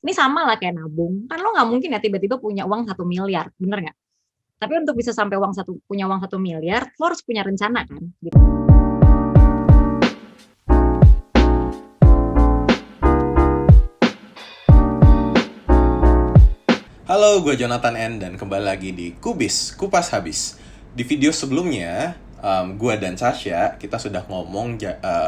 Ini sama lah kayak nabung, kan lo nggak mungkin ya tiba-tiba punya uang 1 miliar, bener nggak? Tapi untuk bisa sampai punya uang 1 miliar, lo harus punya rencana kan, gitu. Halo, gue Jonathan N dan kembali lagi di Kubis, Kupas Habis. Di video sebelumnya, gue dan Sasha, kita sudah ngomong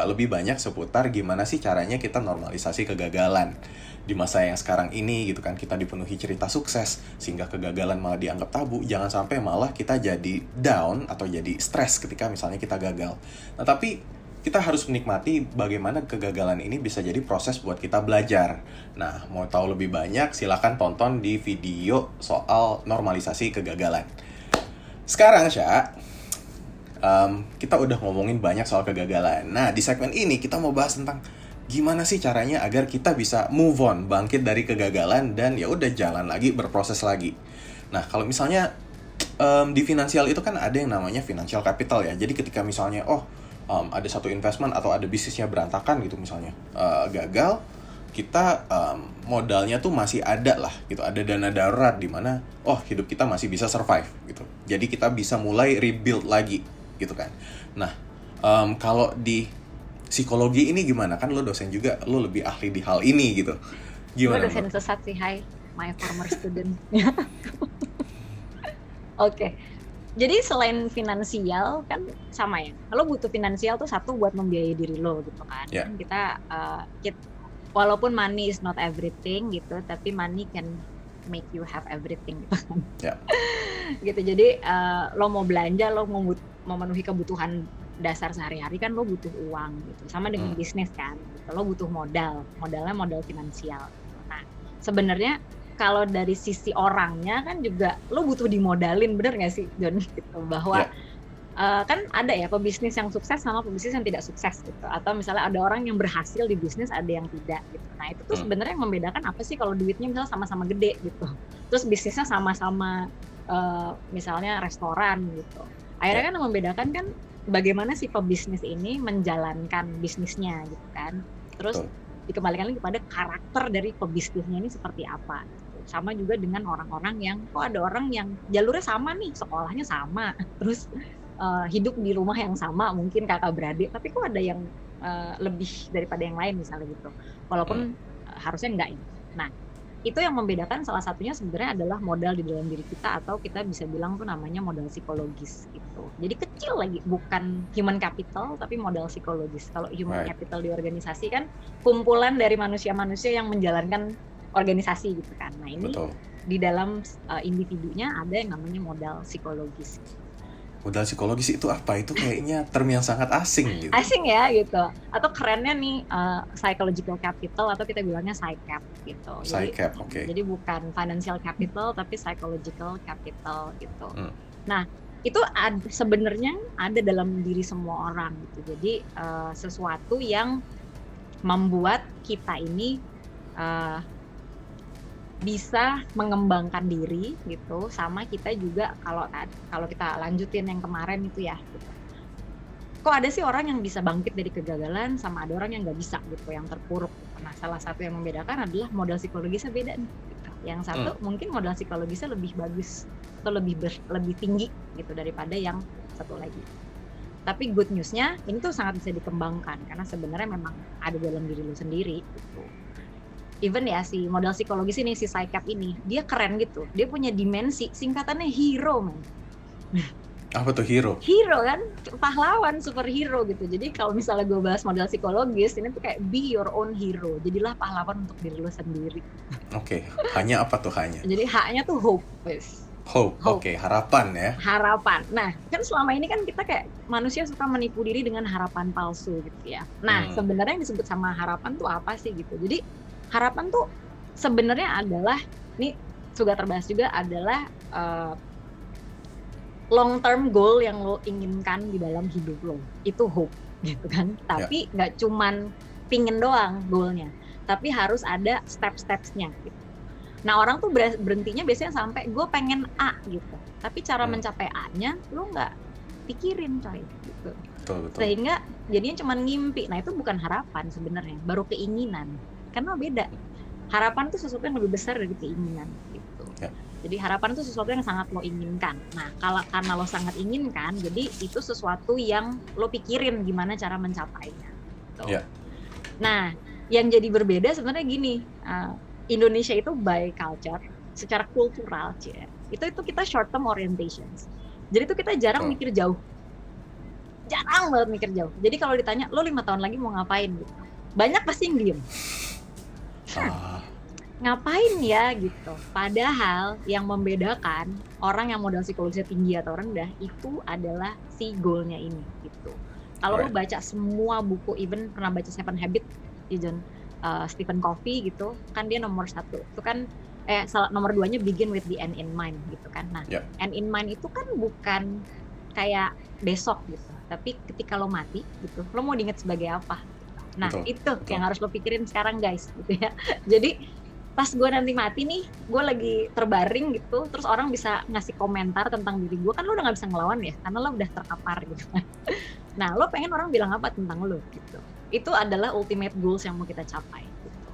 lebih banyak seputar gimana sih caranya kita normalisasi kegagalan. Di masa yang sekarang ini gitu kan, kita dipenuhi cerita sukses, sehingga kegagalan malah dianggap tabu. Jangan sampai malah kita jadi down atau jadi stres ketika misalnya kita gagal. Nah, tapi kita harus menikmati bagaimana kegagalan ini bisa jadi proses buat kita belajar. Nah, mau tahu lebih banyak, silakan tonton di video soal normalisasi kegagalan. Sekarang, Sya, kita udah ngomongin banyak soal kegagalan. Nah, di segmen ini kita mau bahas tentang gimana sih caranya agar kita bisa move on, bangkit dari kegagalan, dan ya udah jalan lagi, berproses lagi. Nah, kalau misalnya di finansial itu kan ada yang namanya financial capital ya. Jadi ketika misalnya, ada satu investment atau ada bisnisnya berantakan gitu misalnya, gagal, kita modalnya tuh masih ada lah gitu, ada dana darurat di mana hidup kita masih bisa survive gitu. Jadi kita bisa mulai rebuild lagi gitu kan. Nah, kalau di psikologi ini gimana? Kan lo dosen juga, lo lebih ahli di hal ini gitu. Gimana? Gue dosen sesat sih, hai, my former student. Oke. Jadi selain finansial kan sama ya, lo butuh finansial tuh satu buat membiayai diri lo gitu kan. Yeah. Walaupun money is not everything gitu, tapi money can make you have everything gitu kan. Yeah. Gitu, jadi lo mau belanja, lo mau memenuhi kebutuhan dasar sehari-hari kan lo butuh uang gitu. Sama dengan bisnis kan, gitu. Lo butuh modalnya modal finansial. Nah, sebenarnya kalau dari sisi orangnya kan juga lo butuh dimodalin, bener nggak sih John? Gitu, bahwa kan ada ya pebisnis yang sukses sama pebisnis yang tidak sukses gitu. Atau misalnya ada orang yang berhasil di bisnis, ada yang tidak gitu. Nah itu tuh sebenarnya yang membedakan apa sih kalau duitnya misalnya sama-sama gede gitu. Terus bisnisnya sama-sama misalnya restoran gitu. Akhirnya kan yang membedakan kan bagaimana si pebisnis ini menjalankan bisnisnya gitu kan. Terus dikembalikan lagi kepada karakter dari pebisnisnya ini seperti apa. Sama juga dengan orang-orang yang ada orang yang jalurnya sama nih, sekolahnya sama, terus hidup di rumah yang sama, mungkin kakak beradik, tapi kok ada yang lebih daripada yang lain misalnya gitu, walaupun harusnya enggak ya. Nah itu yang membedakan salah satunya sebenarnya adalah modal di dalam diri kita, atau kita bisa bilang tuh namanya modal psikologis gitu. Jadi kecil lagi, bukan human capital tapi modal psikologis. Kalau human capital di organisasi kan kumpulan dari manusia-manusia yang menjalankan organisasi gitu kan. Nah ini di dalam individunya ada yang namanya modal psikologis. Modal psikologis itu apa? Itu kayaknya term yang sangat asing gitu. Asing ya gitu. Atau kerennya nih psychological capital, atau kita bilangnya PsyCap gitu. PsyCap, oke. Jadi bukan financial capital tapi psychological capital gitu. Nah itu sebenarnya ada dalam diri semua orang gitu. Jadi sesuatu yang membuat kita ini bisa mengembangkan diri gitu. Sama kita juga kalau kita lanjutin yang kemarin itu ya gitu. Kok ada sih orang yang bisa bangkit dari kegagalan, sama ada orang yang nggak bisa gitu, yang terpuruk gitu. Nah salah satu yang membedakan adalah modal psikologisnya beda nih gitu. Yang satu mungkin modal psikologisnya lebih bagus atau lebih tinggi gitu daripada yang satu lagi. Tapi good newsnya ini tuh sangat bisa dikembangkan, karena sebenarnya memang ada dalam diri lu sendiri gitu. Even ya si modal psikologis ini, si PsyCap ini, dia keren gitu. Dia punya dimensi, singkatannya hero, man. Apa tuh hero? Hero kan, pahlawan, superhero gitu. Jadi kalau misalnya gue bahas modal psikologis, ini tuh kayak be your own hero. Jadilah pahlawan untuk diri lo sendiri. Oke, hanya apa tuh hanya? Jadi haknya tuh hope, guys. Hope. Oke, harapan ya. Harapan. Nah, kan selama ini kan kita kayak manusia suka menipu diri dengan harapan palsu gitu ya. Nah, sebenarnya yang disebut sama harapan tuh apa sih gitu. Jadi harapan tuh sebenarnya adalah, ini juga terbahas juga, adalah long term goal yang lo inginkan di dalam hidup lo. Itu hope gitu kan. Tapi nggak cuman pingin doang goalnya, tapi harus ada step-stepsnya gitu. Nah orang tuh berhentinya biasanya sampai gue pengen A gitu, tapi cara mencapai A-nya lo nggak pikirin coy gitu. Betul. Sehingga jadinya cuman ngimpi. Nah itu bukan harapan sebenarnya, baru keinginan. Karena beda. harapan tuh sesuatu yang lebih besar dari keinginan gitu. Ya. Jadi harapan itu sesuatu yang sangat lo inginkan. Nah, kalau karena lo sangat inginkan, jadi itu sesuatu yang lo pikirin gimana cara mencapainya. Gitu. Ya. Nah, yang jadi berbeda sebenarnya gini, Indonesia itu by culture, secara kultural, itu kita short term orientations. Jadi itu kita jarang mikir jauh. Jarang banget mikir jauh. Jadi kalau ditanya, lo 5 tahun lagi mau ngapain gitu. Banyak pasti yang diem. Ngapain ya gitu. Padahal yang membedakan orang yang modal psikologisnya tinggi atau rendah itu adalah si goalnya ini gitu. Kalau lo baca semua buku, even pernah baca Seven Habits di Stephen Covey gitu, kan dia nomor 1 itu kan nomor 2-nya begin with the end in mind gitu kan. Nah, end in mind itu kan bukan kayak besok gitu, tapi ketika lo mati gitu, lo mau diingat sebagai apa? Nah, betul. Yang harus lo pikirin sekarang guys gitu ya. Jadi pas gue nanti mati nih, gue lagi terbaring gitu, terus orang bisa ngasih komentar tentang diri gue, kan lo udah gak bisa ngelawan ya, karena lo udah terkapar gitu. Nah, lo pengen orang bilang apa tentang lo gitu. Itu adalah ultimate goals yang mau kita capai gitu.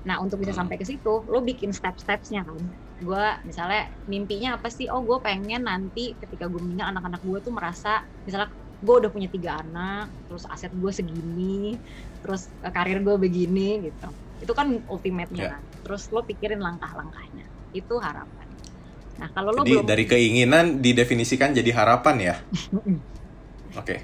Nah, untuk bisa sampai ke situ, lo bikin step-stepsnya kan. Gue misalnya mimpinya apa sih? Oh, gue pengen nanti ketika gue meninggal anak-anak gue tuh merasa, misalnya gue udah punya 3 anak, terus aset gue segini, terus karir gue begini gitu. Itu kan ultimate-nya kan. Terus lo pikirin langkah-langkahnya. Itu harapan. Nah, kalau lo belum dari keinginan didefinisikan jadi harapan ya. Oke.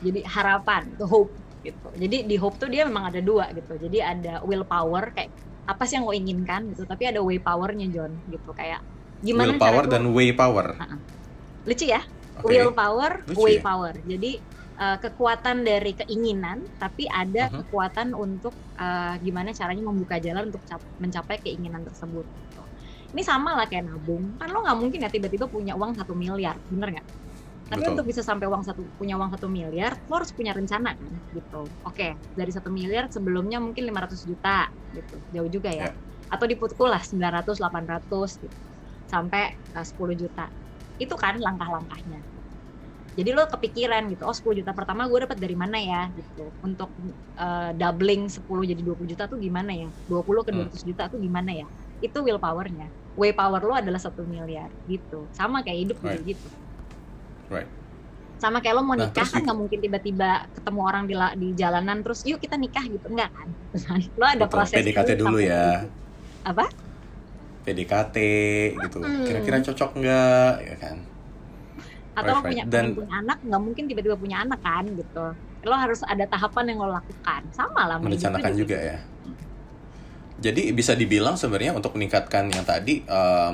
Jadi harapan, itu hope gitu. Jadi di hope tuh dia memang ada 2 gitu. Jadi ada willpower kayak apa sih yang lo inginkan gitu, tapi ada way power-nya John gitu, kayak gimana willpower dan way power. Lucu ya? Willpower, way power. Jadi kekuatan dari keinginan, tapi ada kekuatan untuk gimana caranya membuka jalan untuk mencapai keinginan tersebut. Gitu. Ini sama lah kayak nabung, kan lo nggak mungkin ya tiba-tiba punya uang 1 miliar, bener nggak? Tapi untuk bisa sampai punya uang 1 miliar, lo harus punya rencana kan, gitu. Oke, dari 1 miliar sebelumnya mungkin 500 juta, gitu. Jauh juga ya. Atau dipukul lah 900, 800, gitu. Sampai 10 juta. Itu kan langkah-langkahnya. Jadi lo kepikiran gitu, oh 10 juta pertama gue dapat dari mana ya, gitu. Untuk doubling 10 jadi 20 juta tuh gimana ya? 20 ke 200 juta tuh gimana ya? Itu willpower-nya. Way power lo adalah 1 miliar, gitu. Sama kayak hidup juga gitu. Sama kayak lo mau nikah kan nggak mungkin tiba-tiba ketemu orang di jalanan terus yuk kita nikah gitu, enggak kan? Lo ada proses PDKT dulu ya. Apa? PDKT gitu. Kira-kira cocok nggak ya kan? Atau lo punya anak, nggak mungkin tiba-tiba punya anak kan gitu. Lo harus ada tahapan yang lo lakukan. Sama lah. Merencanakan juga ya. Jadi bisa dibilang sebenarnya untuk meningkatkan yang tadi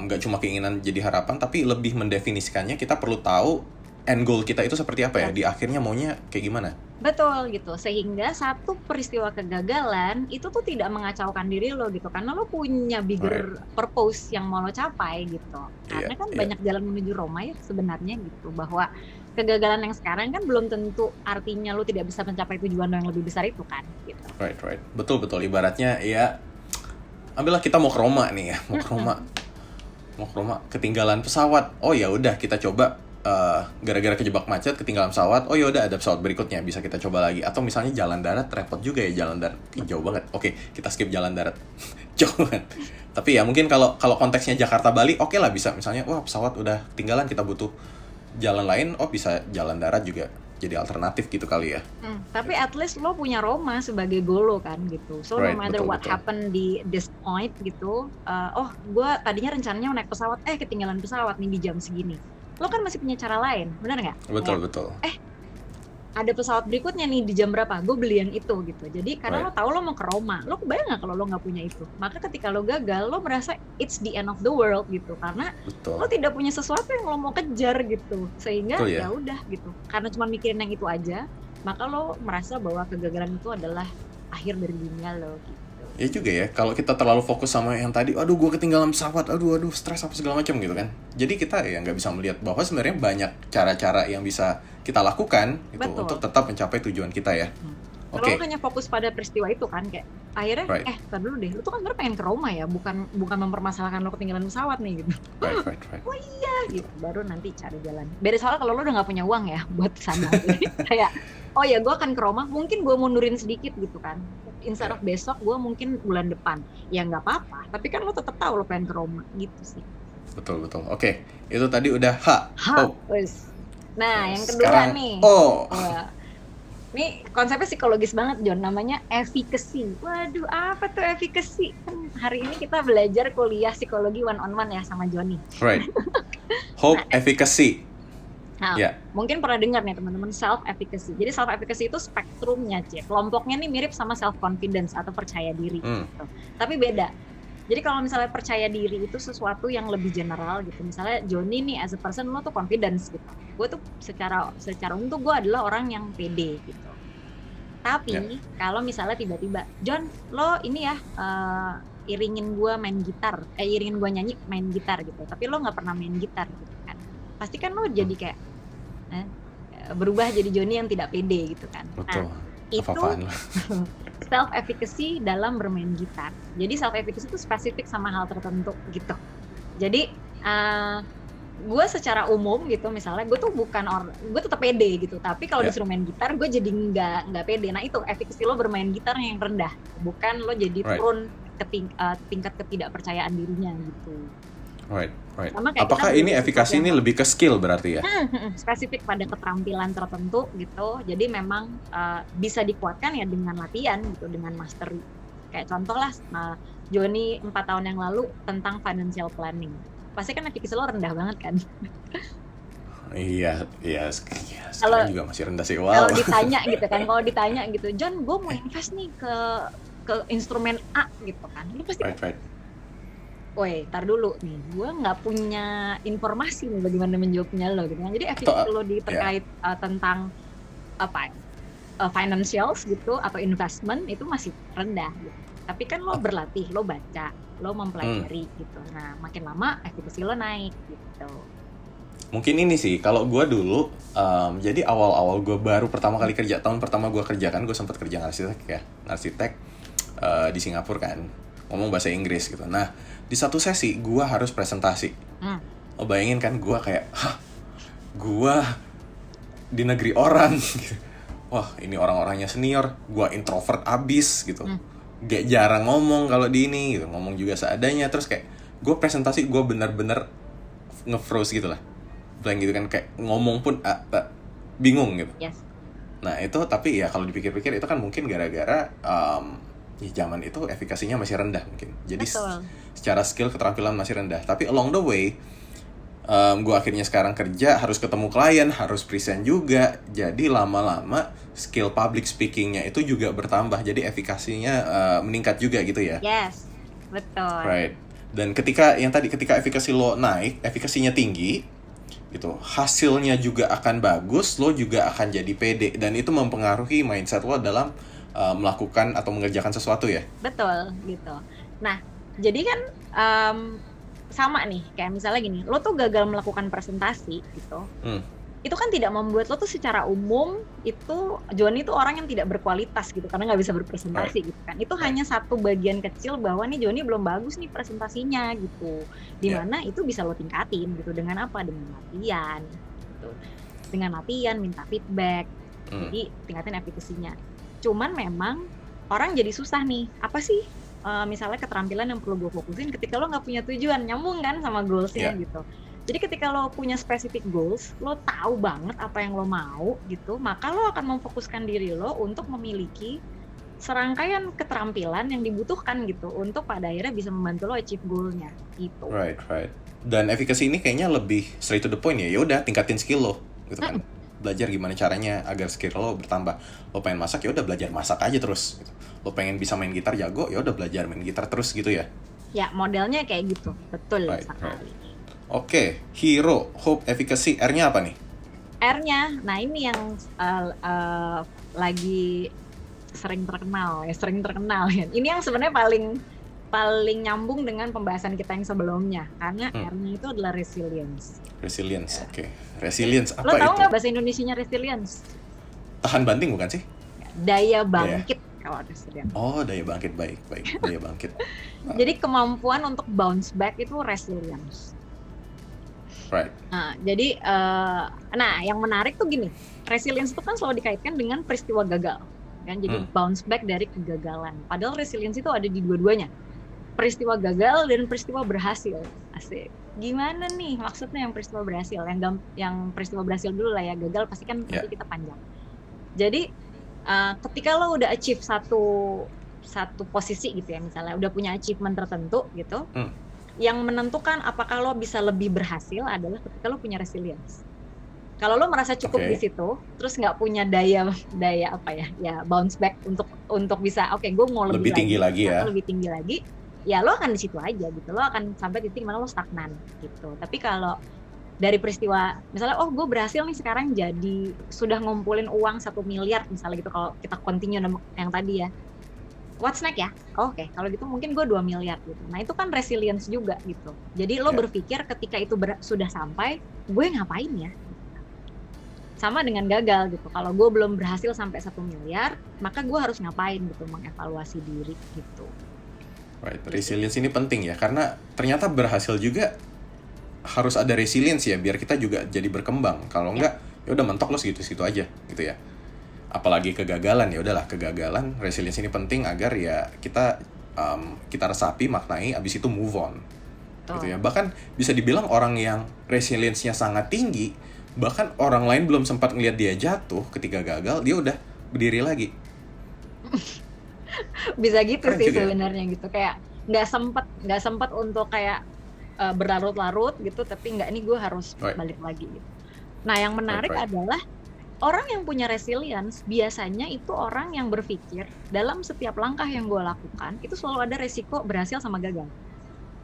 nggak cuma keinginan jadi harapan, tapi lebih mendefinisikannya kita perlu tahu end goal kita itu seperti apa ya, di akhirnya maunya kayak gimana. Betul gitu, sehingga satu peristiwa kegagalan itu tuh tidak mengacaukan diri lo gitu, karena lo punya bigger purpose yang mau lo capai gitu. Karena kan banyak jalan menuju Roma ya sebenarnya gitu, bahwa kegagalan yang sekarang kan belum tentu artinya lo tidak bisa mencapai tujuan yang lebih besar itu kan gitu. Right. Betul, ibaratnya ya ambillah kita mau ke Roma nih ya, mau ke Roma ketinggalan pesawat. Oh ya udah kita coba gara-gara kejebak macet ketinggalan pesawat. Oh ya udah ada pesawat berikutnya bisa kita coba lagi. Atau misalnya jalan darat repot juga ya, jalan darat jauh banget. Oke, kita skip jalan darat. Jauh banget. Tapi ya mungkin kalau konteksnya Jakarta Bali oke lah bisa, misalnya wah pesawat udah ketinggalan kita butuh jalan lain, oh bisa jalan darat juga jadi alternatif gitu kali ya. Tapi at least lo punya Roma sebagai goal lo kan gitu. So no matter what happen di this point gitu, gue tadinya rencananya naik pesawat, ketinggalan pesawat nih di jam segini. Lo kan masih punya cara lain, benar nggak? Betul. Ada pesawat berikutnya nih di jam berapa? Gue beli yang itu gitu. Jadi karena lo tahu lo mau ke Roma, lo kebayang nggak kalau lo nggak punya itu? Maka ketika lo gagal, lo merasa it's the end of the world gitu, karena lo tidak punya sesuatu yang lo mau kejar gitu. Sehingga ya udah gitu. Karena cuma mikirin yang itu aja, maka lo merasa bahwa kegagalan itu adalah akhir dari dunia lo. Gitu. Ya juga ya, kalau kita terlalu fokus sama yang tadi, aduh gue ketinggalan pesawat, aduh stres apa segala macam gitu kan. Jadi kita ya nggak bisa melihat bahwa sebenarnya banyak cara-cara yang bisa kita lakukan gitu untuk tetap mencapai tujuan kita ya. Kalau Oke, lo hanya fokus pada peristiwa itu kan kayak akhirnya right, tar dulu deh, lu tuh kan sebenarnya pengen ke Roma ya, bukan mempermasalahkan lo ketinggalan pesawat nih gitu. right. Oh iya gitu, baru nanti cari jalan. Beda soal kalau lo udah nggak punya uang ya buat sana. Jadi kayak oh ya gue akan ke Roma, mungkin gue mundurin sedikit gitu kan. Instead of besok, gue mungkin bulan depan. Ya nggak apa-apa, tapi kan lo tetap tahu lo pengen ke Roma gitu sih. Betul. Oke, itu tadi udah H, hope. Wes. Nah, yang kedua Sekarang nih. O. Ini konsepnya psikologis banget, John. Namanya efficacy. Waduh, apa tuh efficacy? Kan hari ini kita belajar kuliah psikologi one on one ya sama Johnny. Right. Hope efficacy. Nah, Ya. mungkin pernah dengar nih teman-teman self efficacy. Jadi self efficacy itu spektrumnya, Cik. Kelompoknya nih mirip sama self confidence atau percaya diri. Gitu. Tapi beda. Jadi kalau misalnya percaya diri itu sesuatu yang lebih general gitu. Misalnya Johnny nih as a person lo tuh confidence gitu. Gue tuh secara umum tuh gue adalah orang yang pede gitu. Tapi kalau misalnya tiba-tiba John lo ini ya iringin gue main gitar, iringin gue nyanyi main gitar gitu. Tapi lo nggak pernah main gitar gitu kan. Pasti kan lo jadi kayak berubah jadi Johnny yang tidak pede gitu kan. Betul. Nah, itu self efficacy dalam bermain gitar. Jadi self efficacy itu spesifik sama hal tertentu gitu. Jadi gue secara umum gitu misalnya gue tuh gue tetap pede gitu. Tapi kalau disuruh main gitar gue jadi nggak pede. Nah itu efficacy lo bermain gitar yang rendah, bukan lo jadi turun ke tingkat ketidakpercayaan dirinya gitu. Right. Apakah ini efikasi ini lebih ke skill berarti ya? Spesifik pada keterampilan tertentu gitu. Jadi memang bisa dikuatkan ya dengan latihan gitu, dengan mastery. Kayak contoh lah, Johnny 4 tahun yang lalu tentang financial planning. Pasti kan efikasi lo rendah banget kan? Iya, sekarang juga masih rendah sih. Wow. Kalau ditanya gitu, John, gue mau invest nih ke instrumen A gitu kan. Lu pasti right. Woi, tar dulu nih, gue nggak punya informasi nih bagaimana menjawabnya lo gitu kan. Jadi efektif lo terkait tentang financials gitu atau investment itu masih rendah gitu. Tapi kan lo berlatih, lo baca, lo mempelajari gitu. Nah, makin lama efektivitas lo naik gitu. Mungkin ini sih, kalau gue dulu, jadi awal-awal gue baru pertama kali kerja, tahun pertama gue kerja kan, gue sempat kerja arsitek di Singapura kan, ngomong bahasa Inggris gitu. Nah, di satu sesi gue harus presentasi. Lo bayangin kan gue kayak, gue di negeri orang gitu. Wah, ini orang-orangnya senior, gue introvert abis gitu. Gak jarang ngomong kalau di ini gitu, ngomong juga seadanya. Terus kayak gue presentasi, gue bener-bener nge-froze gitu lah, blank gitu kan, kayak ngomong pun bingung gitu. Nah itu tapi ya kalau dipikir-pikir itu kan mungkin gara-gara zaman itu efikasinya masih rendah mungkin. Jadi secara skill keterampilan masih rendah. Tapi along the way gue akhirnya sekarang kerja harus ketemu klien, harus present juga. Jadi lama-lama skill public speakingnya itu juga bertambah. Jadi efikasinya meningkat juga gitu ya. Yes, betul. Right. Dan ketika efikasi lo naik, efikasinya tinggi gitu, hasilnya juga akan bagus, lo juga akan jadi pede, dan itu mempengaruhi mindset lo dalam melakukan atau mengerjakan sesuatu ya. Betul gitu. Nah, jadi kan sama nih, kayak misalnya gini, lo tuh gagal melakukan presentasi gitu. Itu kan tidak membuat lo tuh secara umum itu Johnny tuh orang yang tidak berkualitas gitu karena nggak bisa berpresentasi gitu kan. Itu hanya satu bagian kecil bahwa nih Johnny belum bagus nih presentasinya gitu. Dimana itu bisa lo tingkatin gitu dengan apa? Dengan latihan gitu. Dengan latihan, minta feedback. Jadi tingkatin efikasinya. Cuman memang orang jadi susah nih. Apa sih misalnya keterampilan yang perlu gue fokusin ketika lo nggak punya tujuan, nyambung kan sama goalsnya gitu. Jadi ketika lo punya specific goals, lo tahu banget apa yang lo mau gitu, maka lo akan memfokuskan diri lo untuk memiliki serangkaian keterampilan yang dibutuhkan gitu untuk pada akhirnya bisa membantu lo achieve goalnya gitu. Right. Dan efikasi ini kayaknya lebih straight to the point ya. Ya udah tingkatin skill lo gitu kan. Belajar gimana caranya agar skill lo bertambah. Lo pengen masak ya udah belajar masak aja terus gitu. Lo pengen bisa main gitar jago ya udah belajar main gitar terus gitu ya. Ya, modelnya kayak gitu. Betul sekali. Oke, hero, hope, efficacy, R-nya apa nih? R-nya, nah ini yang lagi sering terkenal ya. Ini yang sebenarnya paling nyambung dengan pembahasan kita yang sebelumnya, karena R-nya itu adalah resilience. Resilience, oke. Resilience apa itu? Lo tau nggak bahasa Indonesianya resilience? Tahan banting bukan sih? daya Iya. bangkit kalau resilience. Oh, daya bangkit, baik, daya bangkit. Jadi kemampuan untuk bounce back itu resilience. Right. Nah, jadi yang menarik tuh gini, resilience itu kan selalu dikaitkan dengan peristiwa gagal, kan? Jadi bounce back dari kegagalan. Padahal resilience itu ada di dua-duanya, peristiwa gagal dan peristiwa berhasil. Asik. Gimana nih maksudnya yang peristiwa berhasil? Yang peristiwa berhasil dulu lah ya, gagal pasti kan nanti kita panjang. Jadi ketika lo udah achieve satu posisi gitu ya, misalnya udah punya achievement tertentu gitu. Yang menentukan apakah lo bisa lebih berhasil adalah ketika lo punya resilience. Kalau lo merasa cukup di situ, terus nggak punya daya apa ya bounce back untuk bisa gue mau lebih tinggi lagi ya, lebih tinggi lagi, ya lo akan di situ aja gitu. Lo akan sampai titik mana lo stagnan gitu. Tapi kalau dari peristiwa misalnya gue berhasil nih sekarang jadi sudah ngumpulin uang 1 miliar misalnya gitu, kalau kita continue yang tadi ya, what's next ya? Oke, kalau gitu mungkin gue 2 miliar gitu. Nah itu kan resilience juga gitu. Jadi lo berpikir ketika itu sudah sampai, gue ngapain ya? Sama dengan gagal gitu. Kalau gue belum berhasil sampai 1 miliar, maka gue harus ngapain gitu, mengevaluasi diri gitu. Right. Resilience ini penting ya, karena ternyata berhasil juga harus ada resilience ya, biar kita juga jadi berkembang. Kalau enggak, ya udah mentok lo segitu-segitu aja gitu ya. Apalagi kegagalan, ya udahlah kegagalan, resilience ini penting agar ya kita resapi, maknai, abis itu move on gitu ya. Bahkan bisa dibilang orang yang resilience-nya sangat tinggi, bahkan orang lain belum sempat ngeliat dia jatuh ketika gagal, dia udah berdiri lagi. Bisa gitu sih sebenarnya gitu, kayak nggak sempat untuk kayak berlarut-larut gitu, tapi nggak, ini gue harus balik lagi gitu. Nah yang menarik adalah orang yang punya resilience biasanya itu orang yang berpikir dalam setiap langkah yang gue lakukan itu selalu ada resiko berhasil sama gagal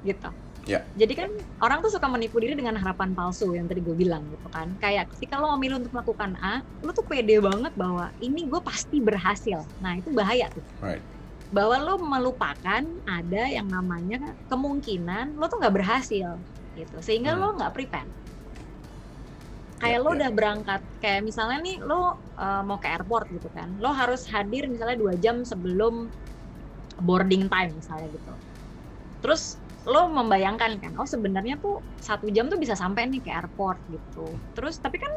gitu. Jadi kan orang tuh suka menipu diri dengan harapan palsu yang tadi gue bilang gitu kan. Kayak ketika lo memilih untuk melakukan A, lo tuh pede banget bahwa ini gue pasti berhasil. Nah itu bahaya tuh. Bahwa lo melupakan ada yang namanya kemungkinan lo tuh nggak berhasil gitu, sehingga lo nggak prepare. Kayak lo udah berangkat, kayak misalnya nih lo mau ke airport gitu kan, lo harus hadir misalnya 2 jam sebelum boarding time misalnya gitu. Terus lo membayangkan kan, sebenarnya tuh 1 jam tuh bisa sampai nih ke airport gitu. Terus tapi kan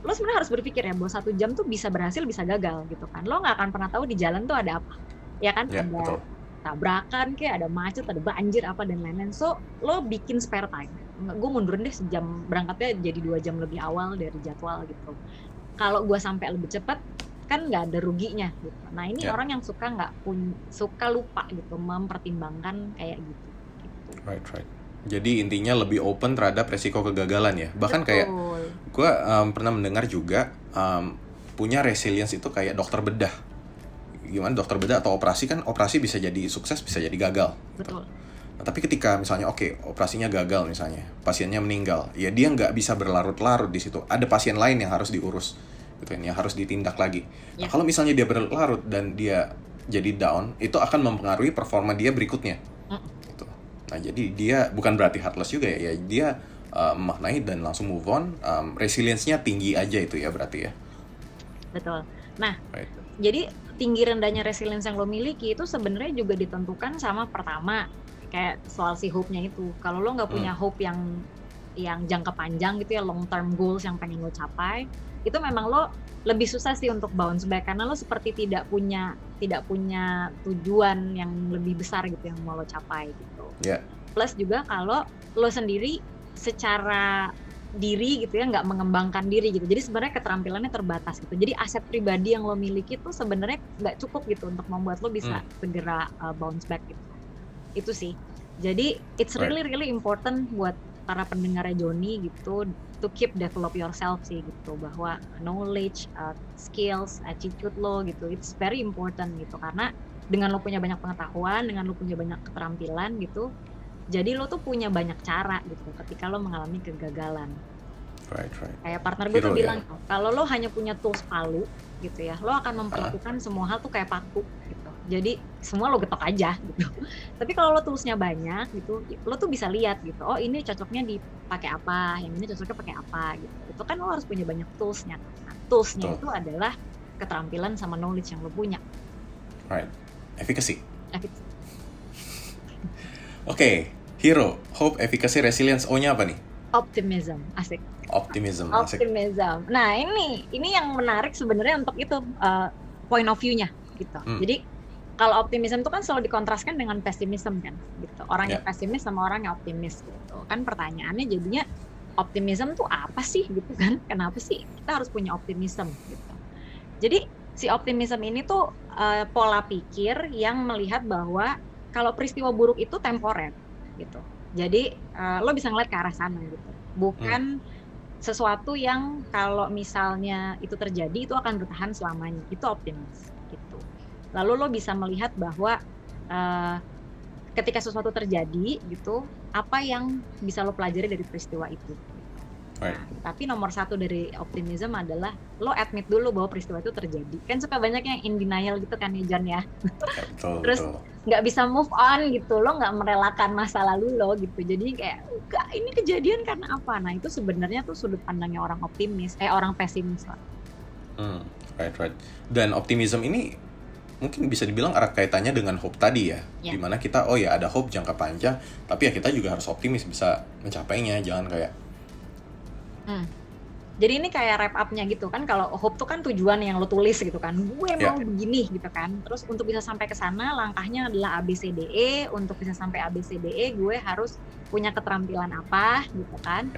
lo sebenarnya harus berpikir ya bahwa 1 jam tuh bisa berhasil bisa gagal gitu kan. Lo nggak akan pernah tahu di jalan tuh ada apa, ya kan? Ada betul. Tabrakan kayak ada macet, ada banjir apa dan lain-lain. So lo bikin spare time. Gue mundurin deh sejam, berangkatnya jadi 2 jam lebih awal dari jadwal gitu. Kalau gue sampai lebih cepat kan nggak ada ruginya gitu. Nah ini orang yang suka lupa gitu mempertimbangkan kayak gitu. Right. Jadi intinya lebih open terhadap resiko kegagalan ya. Bahkan kayak gue pernah mendengar juga punya resilience itu kayak dokter bedah. Gimana dokter bedah atau operasi, kan operasi bisa jadi sukses bisa jadi gagal. Betul. Nah, tapi ketika misalnya operasinya gagal misalnya, pasiennya meninggal, ya dia nggak bisa berlarut-larut di situ. Ada pasien lain yang harus diurus, gitu yang harus ditindak lagi. Nah, kalau misalnya dia berlarut dan dia jadi down, itu akan mempengaruhi performa dia berikutnya. Gitu. Nah jadi dia bukan berarti heartless juga ya, dia memaknai dan langsung move on. Resilience-nya tinggi aja itu ya berarti ya. Betul. Nah, jadi tinggi rendahnya resilience yang lo miliki itu sebenarnya juga ditentukan sama pertama kayak soal si hope-nya itu. Kalau lo nggak punya hope yang jangka panjang gitu ya, long term goals yang pengen lo capai, itu memang lo lebih susah sih untuk bounce back karena lo seperti tidak punya tujuan yang lebih besar gitu yang mau lo capai gitu. Plus juga kalau lo sendiri secara diri gitu ya nggak mengembangkan diri gitu, jadi sebenarnya keterampilannya terbatas gitu. Jadi aset pribadi yang lo miliki itu sebenarnya nggak cukup gitu untuk membuat lo bisa segera bounce back gitu. Itu sih. Jadi it's really important buat para pendengarnya Joni gitu to keep develop yourself sih gitu, bahwa knowledge, skills, attitude lo gitu it's very important gitu, karena dengan lo punya banyak pengetahuan, dengan lo punya banyak keterampilan gitu, jadi lo tuh punya banyak cara gitu ketika lo mengalami kegagalan. Kayak partner gue tuh bilang, kalau lo hanya punya tools palu gitu ya, lo akan memperlakukan semua hal tuh kayak paku gitu. Jadi semua lo getok aja gitu. Tapi kalau lo toolsnya banyak gitu, lo tuh bisa lihat gitu, ini cocoknya dipakai apa, yang ini cocoknya pakai apa gitu. Itu kan lo harus punya banyak toolsnya. Nah, toolsnya itu adalah keterampilan sama knowledge yang lo punya. Right. Efficacy. Efficacy. Oke, hero, hope, efficacy, resilience. O-nya apa nih? Optimism, asik. Optimism, asik. Optimism. Nah ini yang menarik sebenarnya untuk itu point of view-nya gitu. Jadi kalau optimism itu kan selalu dikontraskan dengan pessimism kan, gitu. Orang yang pesimis sama orang yang optimis gitu. Kan pertanyaannya jadinya optimism tuh apa sih gitu kan? Kenapa sih kita harus punya optimism gitu? Jadi si optimism ini tuh pola pikir yang melihat bahwa kalau peristiwa buruk itu temporer gitu. Jadi lo bisa ngeliat ke arah sana gitu. Bukan sesuatu yang kalau misalnya itu terjadi itu akan bertahan selamanya. Itu optimis gitu. Lalu lo bisa melihat bahwa ketika sesuatu terjadi gitu, apa yang bisa lo pelajari dari peristiwa itu. Right. Nah, tapi nomor satu dari optimism adalah lo admit dulu bahwa peristiwa itu terjadi. Kan suka banyak yang in denial gitu kan ya John ya. Betul, Terus nggak bisa move on gitu, lo nggak merelakan masa lalu lo gitu. Jadi kayak enggak, ini kejadian karena apa? Nah itu sebenarnya tuh sudut pandangnya orang optimis, orang pesimis lah. Right. Dan optimism ini mungkin bisa dibilang erat kaitannya dengan hope tadi ya. Dimana kita ada hope jangka panjang, tapi ya kita juga harus optimis bisa mencapainya. Jangan kayak jadi ini kayak wrap up-nya gitu kan, kalau hope tuh kan tujuan yang lo tulis gitu kan, gue mau begini gitu kan, terus untuk bisa sampai ke sana langkahnya adalah ABCDE, untuk bisa sampai ABCDE gue harus punya keterampilan apa gitu kan,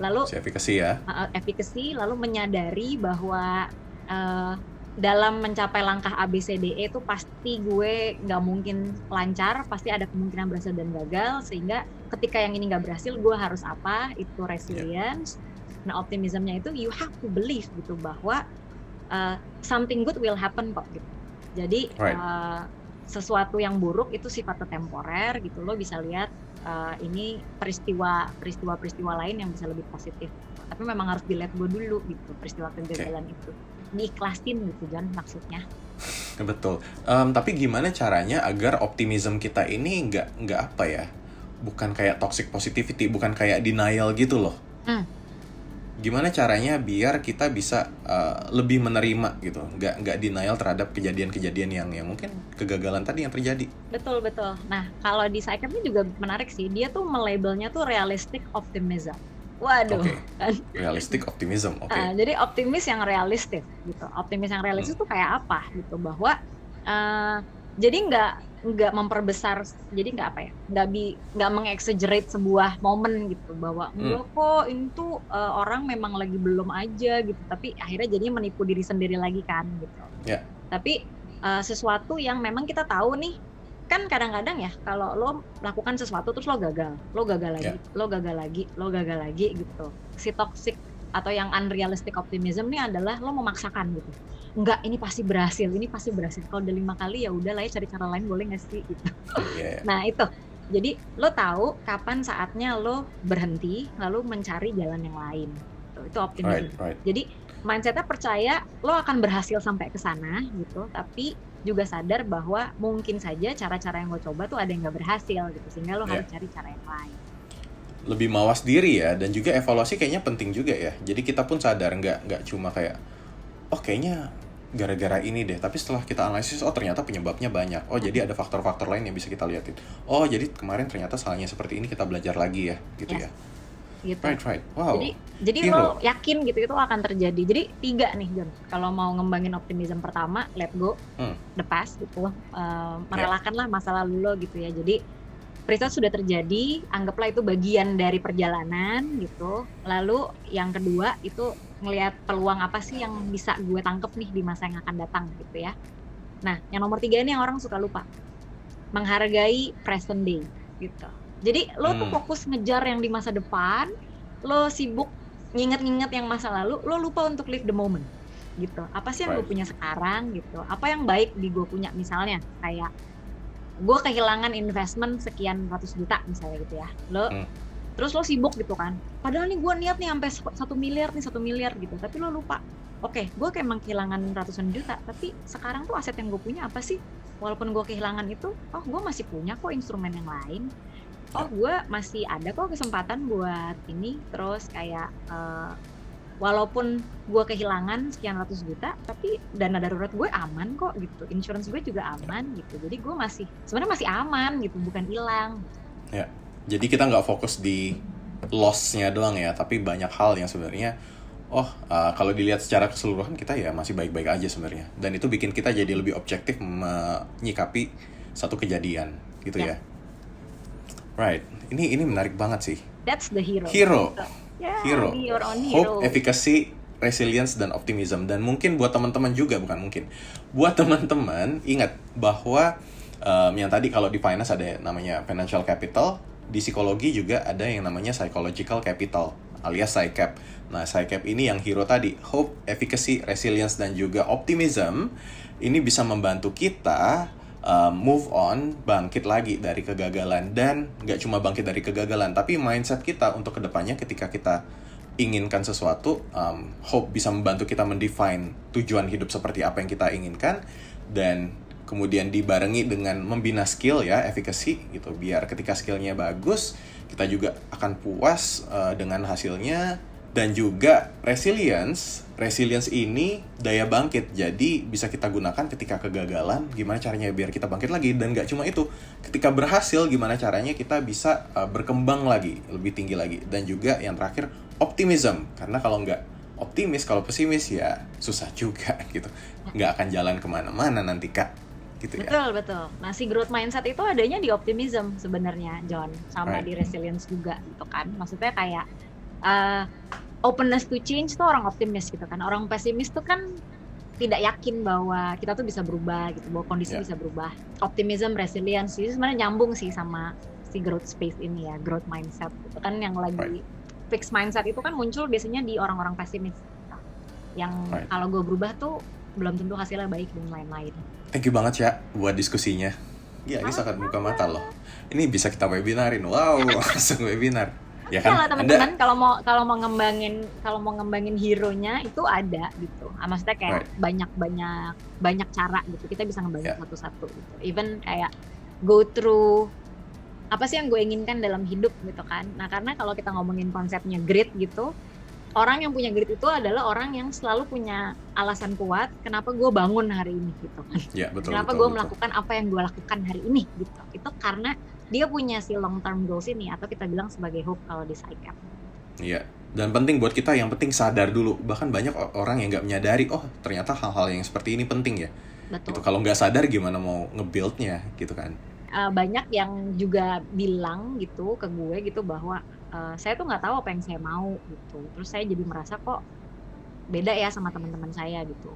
lalu efficacy ya, efficacy, lalu menyadari bahwa dalam mencapai langkah ABCDE itu pasti gue nggak mungkin lancar, pasti ada kemungkinan berhasil dan gagal, sehingga ketika yang ini nggak berhasil gue harus apa, itu resilience. Nah optimismnya itu you have to believe gitu bahwa something good will happen kok gitu. Jadi sesuatu yang buruk itu sifatnya temporer gitu, lo bisa lihat ini peristiwa lain yang bisa lebih positif. Tapi memang harus di let go dulu gitu peristiwa kegagalan itu. Diikhlasin gitu John maksudnya. Betul. Tapi gimana caranya agar optimism kita ini nggak apa ya? Bukan kayak toxic positivity, bukan kayak denial gitu loh. Gimana caranya biar kita bisa lebih menerima gitu, nggak denial terhadap kejadian-kejadian yang mungkin kegagalan tadi yang terjadi. Betul. Nah kalau di Psychem ini juga menarik sih, dia tuh melabelnya tuh realistic optimism. Waduh. Kan? Realistic optimism. Jadi optimis yang realistis gitu. Optimis yang realistis tuh kayak apa gitu, bahwa jadi nggak memperbesar, jadi nggak mengexaggerate sebuah momen gitu, bahwa enggak kok ini tuh orang memang lagi belum aja gitu, tapi akhirnya jadinya menipu diri sendiri lagi kan gitu. Tapi sesuatu yang memang kita tahu nih, kan kadang-kadang ya kalau lo melakukan sesuatu terus lo gagal lagi gitu. Si toxic atau yang unrealistic optimism nih adalah lo memaksakan gitu. Enggak, ini pasti berhasil. Kalau udah 5 kali ya udah lah ya, cari cara lain boleh nggak sih gitu. Nah itu, jadi lo tahu kapan saatnya lo berhenti lalu mencari jalan yang lain. Itu optimism. Jadi mindsetnya percaya lo akan berhasil sampai ke sana gitu, tapi juga sadar bahwa mungkin saja cara-cara yang lo coba tuh ada yang nggak berhasil gitu, sehingga lo harus cari cara yang lain. Lebih mawas diri ya, dan juga evaluasi kayaknya penting juga ya. Jadi kita pun sadar, nggak cuma kayak kayaknya gara-gara ini deh, tapi setelah kita analisis ternyata penyebabnya banyak. Jadi ada faktor-faktor lain yang bisa kita lihatin. Jadi kemarin ternyata salahnya seperti ini, kita belajar lagi ya gitu ya. Gitu. Right. Wow. Jadi lo yakin gitu itu akan terjadi. Jadi 3 nih John, kalau mau ngembangin optimism. Pertama, let go the past gitu, merelakanlah masa lalu lo gitu ya. Jadi peristiwa sudah terjadi, anggaplah itu bagian dari perjalanan gitu. Lalu yang kedua itu ngelihat peluang apa sih yang bisa gue tangkep nih di masa yang akan datang gitu ya. Nah yang nomor 3 ini yang orang suka lupa, menghargai present day gitu. Jadi lo tuh fokus ngejar yang di masa depan, lo sibuk nginget-nginget yang masa lalu, lo lupa untuk live the moment gitu. Apa sih yang gue punya sekarang gitu, apa yang baik di gue punya, misalnya kayak gue kehilangan investment sekian ratus juta misalnya gitu ya, terus lo sibuk gitu kan, padahal nih gue niat nih sampai 1 miliar gitu, tapi lo lupa, gue emang kehilangan ratusan juta, tapi sekarang tuh aset yang gue punya apa sih, walaupun gue kehilangan itu, gue masih punya kok instrumen yang lain, gue masih ada kok kesempatan buat ini, terus kayak walaupun gue kehilangan sekian ratus juta, tapi dana darurat gue aman kok gitu, insurance gue juga aman gitu, jadi gue sebenarnya masih aman gitu, bukan hilang. Ya, jadi kita nggak fokus di loss-nya doang ya, tapi banyak hal yang sebenarnya kalau dilihat secara keseluruhan kita ya masih baik-baik aja sebenarnya, dan itu bikin kita jadi lebih objektif menyikapi satu kejadian gitu ya. Right, ini menarik banget sih. That's the hero. Hero. Be your own hero. Hope, efficacy, resilience, dan optimism. Dan mungkin buat teman-teman juga, buat teman-teman ingat bahwa yang tadi kalau di finance ada namanya financial capital, di psikologi juga ada yang namanya psychological capital alias PsyCap. Nah, PsyCap ini yang hero tadi, hope, efficacy, resilience, dan juga optimism, ini bisa membantu kita move on, bangkit lagi dari kegagalan. Dan gak cuma bangkit dari kegagalan, tapi mindset kita untuk kedepannya ketika kita inginkan sesuatu, hope bisa membantu kita mendefine tujuan hidup seperti apa yang kita inginkan, dan kemudian dibarengi dengan membina skill ya, efficacy gitu, biar ketika skillnya bagus, kita juga akan puas dengan hasilnya. Dan juga resilience ini daya bangkit, jadi bisa kita gunakan ketika kegagalan, gimana caranya biar kita bangkit lagi. Dan gak cuma itu, ketika berhasil gimana caranya kita bisa berkembang lagi, lebih tinggi lagi. Dan juga yang terakhir, optimism, karena kalau nggak optimis, kalau pesimis ya susah juga gitu, nggak akan jalan kemana-mana nanti Kak gitu ya. Betul. Nah, si growth mindset itu adanya di optimism sebenarnya, John, sama di resilience juga gitu kan. Maksudnya kayak openness to change tuh orang optimis gitu kan. Orang pesimis tuh kan tidak yakin bahwa kita tuh bisa berubah gitu, bahwa kondisi bisa berubah. Optimism, resilience itu sebenarnya nyambung sih sama si growth space ini ya, growth mindset itu kan yang lagi fixed mindset itu kan muncul biasanya di orang-orang pesimis gitu. Yang kalau gue berubah tuh belum tentu hasilnya baik dan lain-lain. Thank you banget ya buat diskusinya. Ya, ini sangat buka mata loh. Ini bisa kita webinarin. Wow, langsung webinar. Ya kan, lah teman-teman, kalau mau ngembangin hero-nya itu ada gitu. Maksudnya kayak banyak cara gitu. Kita bisa ngembangin satu-satu gitu. Even kayak go through apa sih yang gue inginkan dalam hidup gitu kan. Nah, karena kalau kita ngomongin konsepnya grit gitu, orang yang punya grit itu adalah orang yang selalu punya alasan kuat kenapa gue bangun hari ini gitu kan. Ya, betul, kenapa gue melakukan apa yang gue lakukan hari ini gitu. Itu karena dia punya si long term goals ini, atau kita bilang sebagai hope kalau di PsyCap. Iya, dan penting buat kita, yang penting sadar dulu. Bahkan banyak orang yang nggak menyadari, ternyata hal-hal yang seperti ini penting ya. Betul. Gitu. Kalau nggak sadar gimana mau nge-build-nya gitu kan. Banyak yang juga bilang gitu ke gue gitu bahwa saya tuh nggak tahu apa yang saya mau gitu. Terus saya jadi merasa kok beda ya sama teman-teman saya gitu.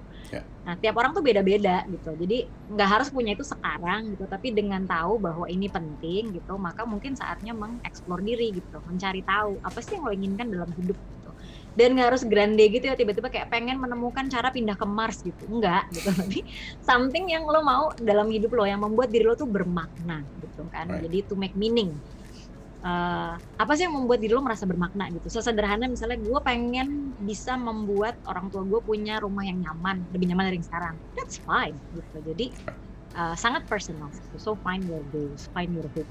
Nah, tiap orang tuh beda-beda gitu. Jadi nggak harus punya itu sekarang gitu, tapi dengan tahu bahwa ini penting gitu, maka mungkin saatnya mengeksplor diri gitu, mencari tahu apa sih yang lo inginkan dalam hidup gitu. Dan nggak harus grande gitu ya, tiba-tiba kayak pengen menemukan cara pindah ke Mars gitu, enggak gitu. Tapi something yang lo mau dalam hidup lo, yang membuat diri lo tuh bermakna gitu kan. Jadi to make meaning. Apa sih yang membuat diri lo merasa bermakna gitu. Sesederhana misalnya gue pengen bisa membuat orang tua gue punya rumah yang nyaman, lebih nyaman dari yang sekarang. That's fine gitu. Jadi sangat personal. So find your goals, find your hope.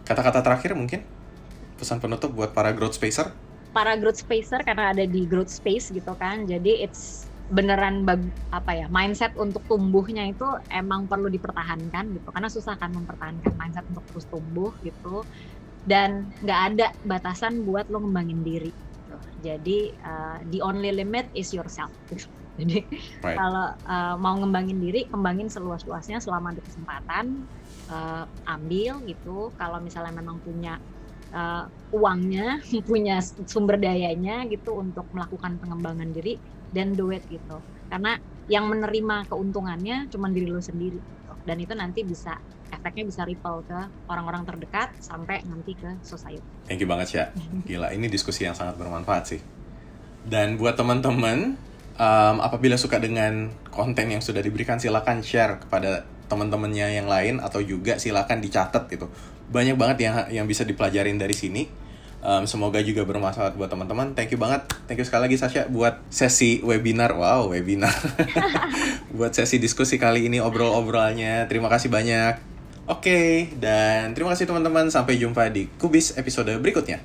Kata-kata terakhir mungkin, pesan penutup buat para growth spacer? Para growth spacer karena ada di growth space gitu kan. Jadi it's beneran mindset untuk tumbuhnya itu emang perlu dipertahankan gitu. Karena susah kan mempertahankan mindset untuk terus tumbuh gitu. Dan nggak ada batasan buat lo ngembangin diri gitu. Jadi the only limit is yourself gitu. Jadi kalau mau ngembangin diri, kembangin seluas-luasnya selama ada kesempatan, ambil gitu. Kalau misalnya memang punya uangnya, punya sumber dayanya gitu untuk melakukan pengembangan diri, dan do it gitu. Karena yang menerima keuntungannya cuma diri lo sendiri gitu. Dan itu nanti efeknya bisa ripple ke orang-orang terdekat sampai nanti ke society. Thank you banget ya. Gila, ini diskusi yang sangat bermanfaat sih. Dan buat teman-teman, apabila suka dengan konten yang sudah diberikan, silakan share kepada teman-temannya yang lain, atau juga silakan dicatat gitu. Banyak banget yang bisa dipelajarin dari sini. Semoga juga bermanfaat buat teman-teman. Thank you banget. Thank you sekali lagi Sasha buat sesi webinar. Wow, webinar. Buat sesi diskusi kali ini, obrol-obrolnya. Terima kasih banyak. Oke, dan terima kasih teman-teman. Sampai jumpa di Kubis episode berikutnya.